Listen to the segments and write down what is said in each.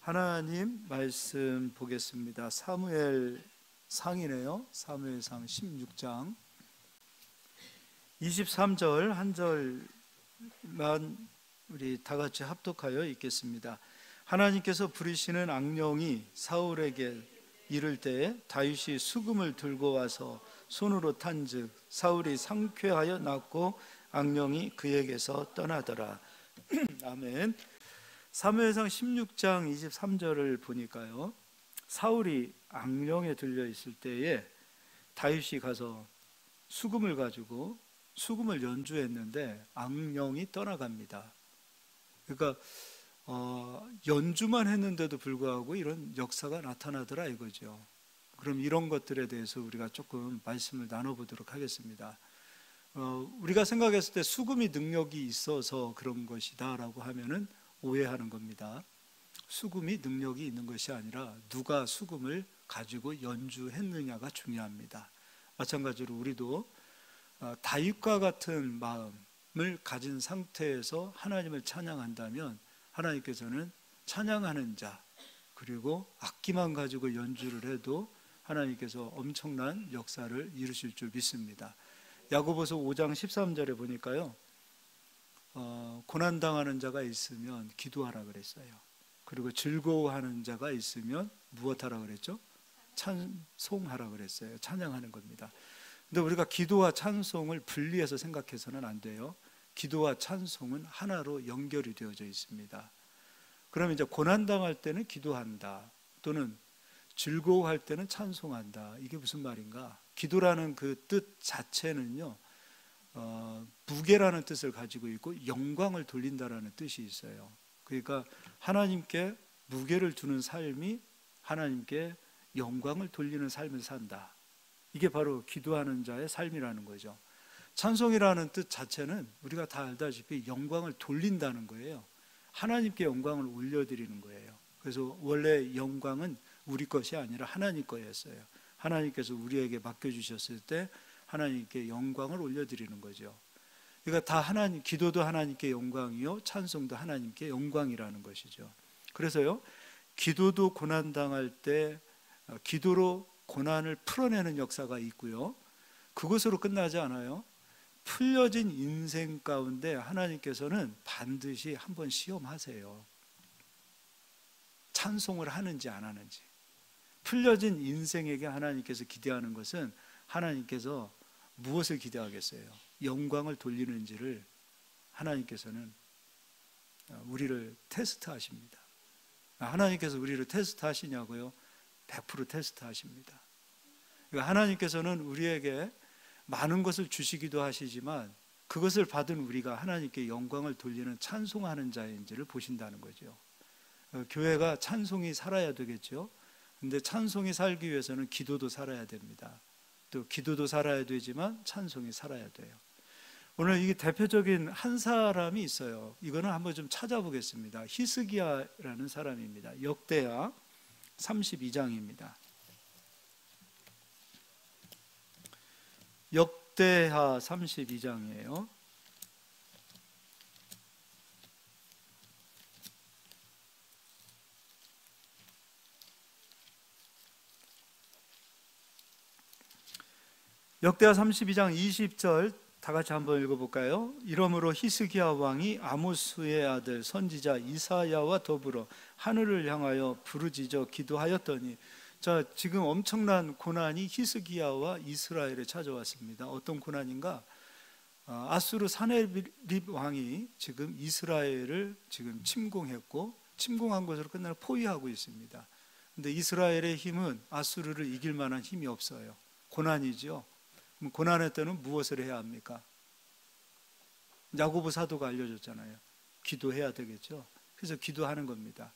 하나님 말씀 보겠습니다. 사무엘 상이네요. 사무엘상 16장 23절 한 절만 우리 다 같이 합독하여 읽겠습니다. 하나님께서 부리시는 악령이 사울에게 이를 때에 다윗이 수금을 들고 와서 손으로 탄즉 사울이 상쾌하여 낫고 악령이 그에게서 떠나더라. 아멘. 사무엘상 16장 23절을 보니까요, 사울이 악령에 들려 있을 때에 다윗이 가서 수금을 가지고 수금을 연주했는데 악령이 떠나갑니다. 그러니까 연주만 했는데도 불구하고 이런 역사가 나타나더라 이거죠. 그럼 이런 것들에 대해서 우리가 조금 말씀을 나눠보도록 하겠습니다. 우리가 생각했을 때 수금이 능력이 있어서 그런 것이다 라고 하면은 오해하는 겁니다. 수금이 능력이 있는 것이 아니라 누가 수금을 가지고 연주했느냐가 중요합니다. 마찬가지로 우리도 다윗과 같은 마음을 가진 상태에서 하나님을 찬양한다면 하나님께서는 찬양하는 자, 그리고 악기만 가지고 연주를 해도 하나님께서 엄청난 역사를 이루실 줄 믿습니다. 야고보서 5장 13절에 보니까요, 고난당하는 자가 있으면 기도하라 그랬어요. 그리고 즐거워하는 자가 있으면 무엇하라 그랬죠? 찬송하라 그랬어요. 찬양하는 겁니다. 근데 우리가 기도와 찬송을 분리해서 생각해서는 안 돼요. 기도와 찬송은 하나로 연결이 되어져 있습니다. 그러면 이제 고난당할 때는 기도한다, 또는 즐거워할 때는 찬송한다. 이게 무슨 말인가? 기도라는 그 뜻 자체는요, 무게라는 뜻을 가지고 있고 영광을 돌린다라는 뜻이 있어요. 그러니까 하나님께 무게를 두는 삶이 하나님께 영광을 돌리는 삶을 산다. 이게 바로 기도하는 자의 삶이라는 거죠. 찬송이라는 뜻 자체는 우리가 다 알다시피 영광을 돌린다는 거예요. 하나님께 영광을 올려드리는 거예요. 그래서 원래 영광은 우리 것이 아니라 하나님 거였어요. 하나님께서 우리에게 맡겨주셨을 때 하나님께 영광을 올려드리는 거죠. 그러니까 다 하나님, 기도도 하나님께 영광이요, 찬송도 하나님께 영광이라는 것이죠. 그래서요, 기도도 고난당할 때 기도로 고난을 풀어내는 역사가 있고요, 그것으로 끝나지 않아요. 풀려진 인생 가운데 하나님께서는 반드시 한번 시험하세요. 찬송을 하는지 안 하는지. 풀려진 인생에게 하나님께서 기대하는 것은 하나님께서 무엇을 기대하겠어요? 영광을 돌리는지를 하나님께서는 우리를 테스트하십니다. 하나님께서 우리를 테스트하시냐고요? 100% 테스트하십니다. 그러니까 하나님께서는 우리에게 많은 것을 주시기도 하시지만 그것을 받은 우리가 하나님께 영광을 돌리는 찬송하는 자인지를 보신다는 거죠. 교회가 찬송이 살아야 되겠죠. 근데 찬송이 살기 위해서는 기도도 살아야 됩니다. 또 기도도 살아야 되지만 찬송이 살아야 돼요. 오늘 이게 대표적인 한 사람이 있어요. 이거는 한번 좀 찾아보겠습니다. 히스기야라는 사람입니다. 역대하 32장입니다. 역대하 32장이에요. 역대하 32장 20절 다 같이 한번 읽어볼까요? 이러므로 히스기야 왕이 아모스의 아들 선지자 이사야와 더불어 하늘을 향하여 부르짖어 기도하였더니, 자, 지금 엄청난 고난이 히스기야와 이스라엘에 찾아왔습니다. 어떤 고난인가? 아수르 사네립 왕이 지금 이스라엘을 지금 침공했고, 침공한 것으로 끝나는 포위하고 있습니다. 근데 이스라엘의 힘은 아수르를 이길 만한 힘이 없어요. 고난이죠. 그럼 고난의 때는 무엇을 해야 합니까? 야고보 사도가 알려줬잖아요. 기도해야 되겠죠. 그래서 기도하는 겁니다.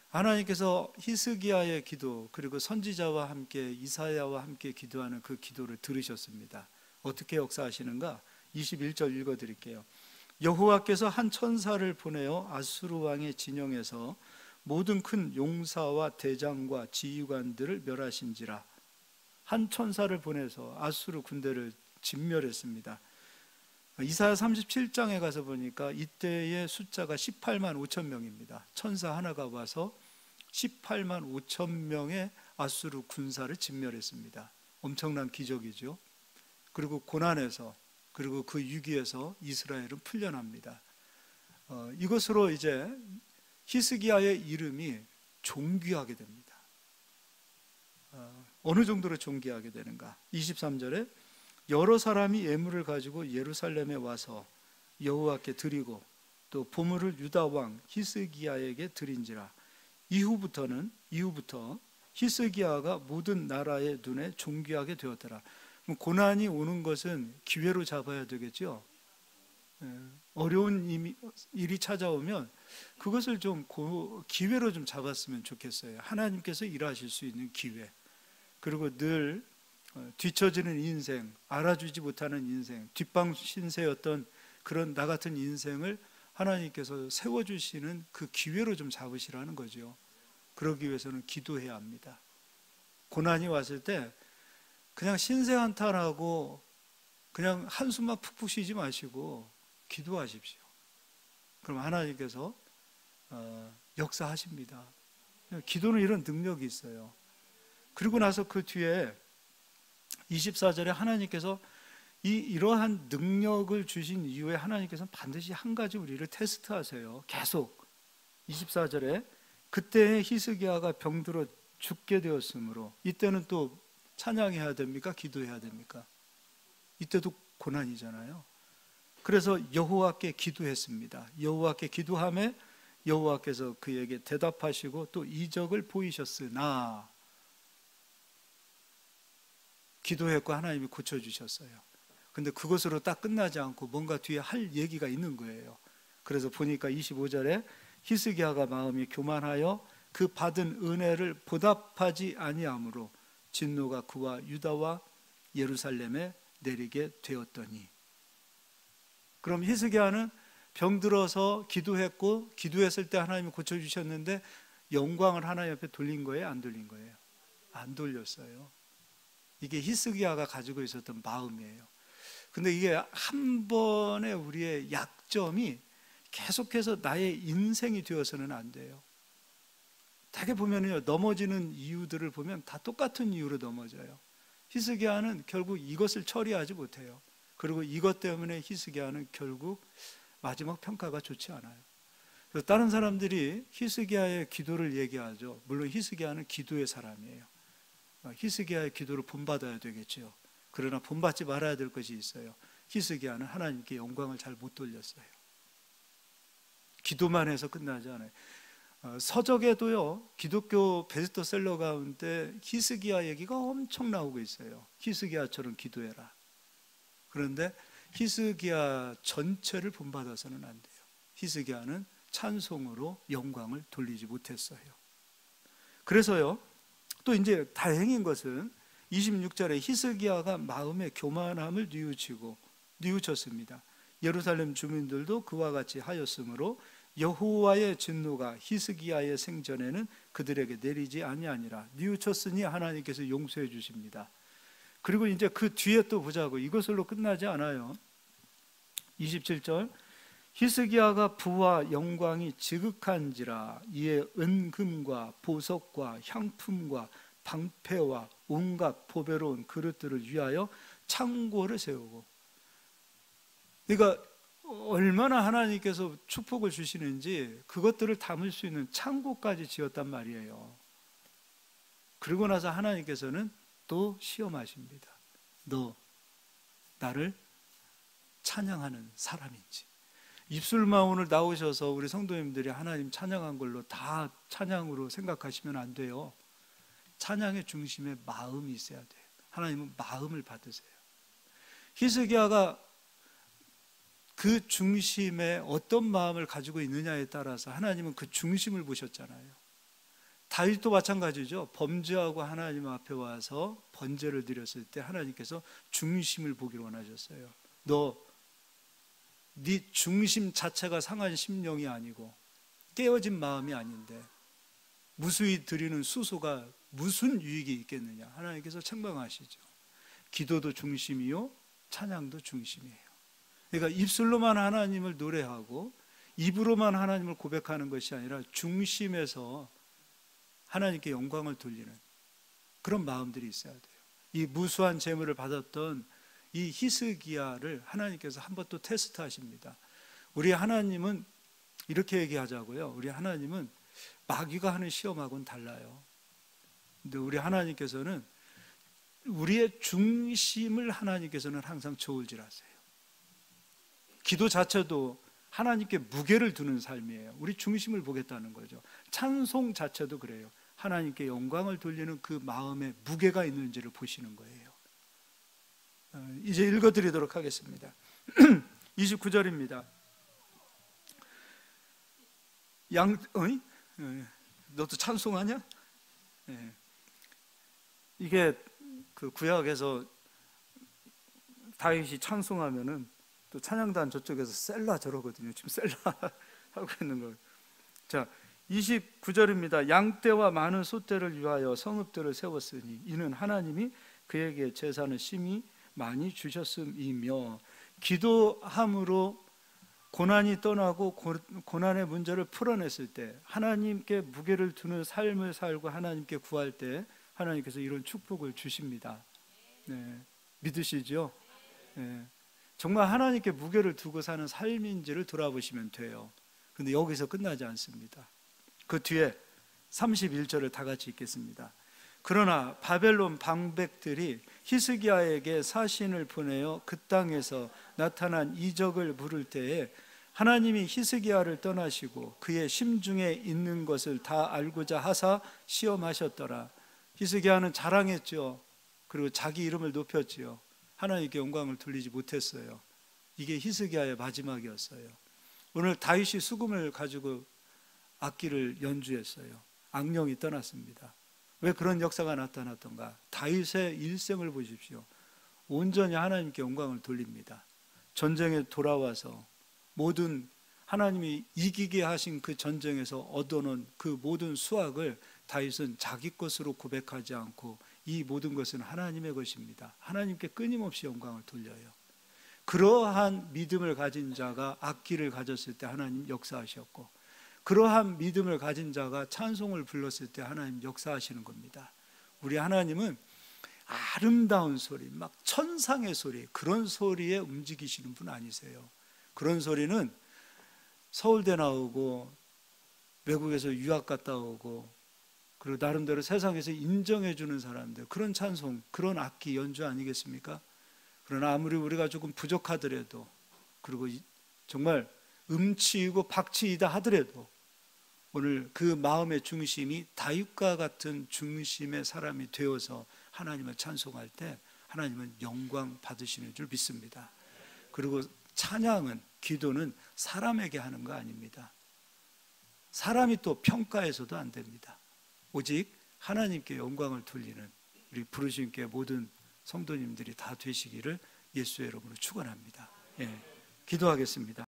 하나님께서 히스기야의 기도, 그리고 선지자와 함께 이사야와 함께 기도하는 그 기도를 들으셨습니다. 어떻게 역사하시는가? 21절 읽어드릴게요. 여호와께서 한 천사를 보내어 아수르 왕의 진영에서 모든 큰 용사와 대장과 지휘관들을 멸하신지라. 한 천사를 보내서 아수르 군대를 진멸했습니다. 이사야 37장에 가서 보니까 이때의 숫자가 18만 5천 명입니다. 천사 하나가 와서 18만 5천 명의 아수르 군사를 진멸했습니다. 엄청난 기적이죠. 그리고 고난에서, 그리고 그 위기에서 이스라엘은 풀려납니다. 이것으로 이제 히스기야의 이름이 존귀하게 됩니다. 어느 정도로 존귀하게 되는가? 23절에 여러 사람이 예물을 가지고 예루살렘에 와서 여호와께 드리고 또 보물을 유다 왕 히스기야에게 드린지라. 이후부터 히스기야가 모든 나라의 눈에 존귀하게 되었더라. 고난이 오는 것은 기회로 잡아야 되겠죠. 어려운 일이 찾아오면 그것을 좀 기회로 좀 잡았으면 좋겠어요. 하나님께서 일하실 수 있는 기회. 그리고 늘 뒤처지는 인생, 알아주지 못하는 인생, 뒷방 신세였던 그런 나 같은 인생을 하나님께서 세워주시는 그 기회로 좀 잡으시라는 거죠. 그러기 위해서는 기도해야 합니다. 고난이 왔을 때 그냥 신세한탄하고 그냥 한숨만 푹푹 쉬지 마시고 기도하십시오. 그럼 하나님께서 역사하십니다. 기도는 이런 능력이 있어요. 그리고 나서 그 뒤에 24절에 하나님께서 이러한 능력을 주신 이후에 하나님께서는 반드시 한 가지 우리를 테스트하세요. 계속 24절에 그때 히스기야가 병들어 죽게 되었으므로, 이때는 또 찬양해야 됩니까? 기도해야 됩니까? 이때도 고난이잖아요. 그래서 여호와께 기도했습니다. 여호와께 기도하며 여호와께서 그에게 대답하시고 또 이적을 보이셨으나, 기도했고 하나님이 고쳐주셨어요. 근데 그것으로 딱 끝나지 않고 뭔가 뒤에 할 얘기가 있는 거예요. 그래서 보니까 25절에 히스기야가 마음이 교만하여 그 받은 은혜를 보답하지 아니함으로 진노가 그와 유다와 예루살렘에 내리게 되었더니. 그럼 히스기야는 병들어서 기도했고, 기도했을 때 하나님이 고쳐주셨는데 영광을 하나님 앞에 돌린 거예요? 안 돌린 거예요? 안 돌렸어요. 이게 히스기야가 가지고 있었던 마음이에요. 근데 이게 한 번의 우리의 약점이 계속해서 나의 인생이 되어서는 안 돼요. 되게 보면요, 넘어지는 이유들을 보면 다 똑같은 이유로 넘어져요. 히스기야는 결국 이것을 처리하지 못해요. 그리고 이것 때문에 히스기야는 결국 마지막 평가가 좋지 않아요. 그래서 다른 사람들이 히스기야의 기도를 얘기하죠. 물론 히스기야는 기도의 사람이에요. 히스기야의 기도를 본받아야 되겠죠. 그러나 본받지 말아야 될 것이 있어요. 히스기야는 하나님께 영광을 잘 못 돌렸어요. 기도만 해서 끝나지 않아요. 서적에도요, 기독교 베스트셀러 가운데 히스기야 얘기가 엄청 나오고 있어요. 히스기야처럼 기도해라. 그런데 히스기야 전체를 본받아서는 안 돼요. 히스기야는 찬송으로 영광을 돌리지 못했어요. 그래서요, 또 이제 다행인 것은 26절에 히스기야가 마음의 교만함을 뉘우쳤습니다. 예루살렘 주민들도 그와 같이 하였으므로 여호와의 진노가 히스기야의 생전에는 그들에게 내리지 아니하니라. 뉘우쳤으니 하나님께서 용서해 주십니다. 그리고 이제 그 뒤에 또 보자고, 이것으로 끝나지 않아요. 27절, 히스기야가 부와 영광이 지극한지라 이에 은금과 보석과 향품과 방패와 온갖 보배로운 그릇들을 위하여 창고를 세우고. 그러니까 얼마나 하나님께서 축복을 주시는지 그것들을 담을 수 있는 창고까지 지었단 말이에요. 그러고 나서 하나님께서는 또 시험하십니다. 너 나를 찬양하는 사람인지. 입술만 오늘 나오셔서 우리 성도님들이 하나님 찬양한 걸로 다 찬양으로 생각하시면 안 돼요. 찬양의 중심에 마음이 있어야 돼요. 하나님은 마음을 받으세요. 히스기야가 그 중심에 어떤 마음을 가지고 있느냐에 따라서 하나님은 그 중심을 보셨잖아요. 다윗도 마찬가지죠. 범죄하고 하나님 앞에 와서 번제를 드렸을 때 하나님께서 중심을 보기를 원하셨어요. 네 중심 자체가 상한 심령이 아니고 깨어진 마음이 아닌데 무수히 드리는 수소가 무슨 유익이 있겠느냐. 하나님께서 책망하시죠. 기도도 중심이요 찬양도 중심이에요. 그러니까 입술로만 하나님을 노래하고 입으로만 하나님을 고백하는 것이 아니라 중심에서 하나님께 영광을 돌리는 그런 마음들이 있어야 돼요. 이 무수한 재물을 받았던 이 히스기야를 하나님께서 한 번 또 테스트하십니다. 우리 하나님은 이렇게 얘기하자고요. 우리 하나님은 마귀가 하는 시험하고는 달라요. 근데 우리 하나님께서는 우리의 중심을 하나님께서는 항상 저울질하세요. 기도 자체도 하나님께 무게를 두는 삶이에요. 우리 중심을 보겠다는 거죠. 찬송 자체도 그래요. 하나님께 영광을 돌리는 그 마음에 무게가 있는지를 보시는 거예요. 이제 읽어드리도록 하겠습니다. 29절입니다. 너도 찬송하냐? 이게 그 구약에서 다윗이 찬송하면은 또 찬양단 저쪽에서 셀라 저러거든요. 지금 셀라 하고 있는 거예요. 자, 29절입니다. 양떼와 많은 소떼를 위하여 성읍들을 세웠으니 이는 하나님이 그에게 제사는 심히 많이 주셨음이며, 기도함으로 고난이 떠나고 고난의 문제를 풀어냈을 때, 하나님께 무게를 두는 삶을 살고 하나님께 구할 때 하나님께서 이런 축복을 주십니다. 네, 믿으시죠? 네, 정말 하나님께 무게를 두고 사는 삶인지를 돌아보시면 돼요. 근데 여기서 끝나지 않습니다. 그 뒤에 31절을 다 같이 읽겠습니다. 그러나 바벨론 방백들이 히스기야에게 사신을 보내어 그 땅에서 나타난 이적을 물을 때에 하나님이 히스기야를 떠나시고 그의 심중에 있는 것을 다 알고자 하사 시험하셨더라. 히스기야는 자랑했죠. 그리고 자기 이름을 높였지요. 하나님께 영광을 돌리지 못했어요. 이게 히스기야의 마지막이었어요. 오늘 다윗이 수금을 가지고 악기를 연주했어요. 악령이 떠났습니다. 왜 그런 역사가 나타났던가? 다윗의 일생을 보십시오. 온전히 하나님께 영광을 돌립니다. 전쟁에 돌아와서 모든 하나님이 이기게 하신 그 전쟁에서 얻어놓은 그 모든 수확을 다윗은 자기 것으로 고백하지 않고 이 모든 것은 하나님의 것입니다. 하나님께 끊임없이 영광을 돌려요. 그러한 믿음을 가진 자가 악기를 가졌을 때 하나님 역사하셨고, 그러한 믿음을 가진 자가 찬송을 불렀을 때 하나님 역사하시는 겁니다. 우리 하나님은 아름다운 소리, 막 천상의 소리, 그런 소리에 움직이시는 분 아니세요. 그런 소리는 서울대 나오고 외국에서 유학 갔다 오고 그리고 나름대로 세상에서 인정해 주는 사람들, 그런 찬송, 그런 악기 연주 아니겠습니까? 그러나 아무리 우리가 조금 부족하더라도, 그리고 정말 음치이고 박치이다 하더라도 오늘 그 마음의 중심이 다윗과 같은 중심의 사람이 되어서 하나님을 찬송할 때 하나님은 영광 받으시는 줄 믿습니다. 그리고 찬양은, 기도는 사람에게 하는 거 아닙니다. 사람이 또 평가해서도 안 됩니다. 오직 하나님께 영광을 돌리는 우리 부르신 께 모든 성도님들이 다 되시기를 예수의 이름으로 축원합니다. 기도하겠습니다.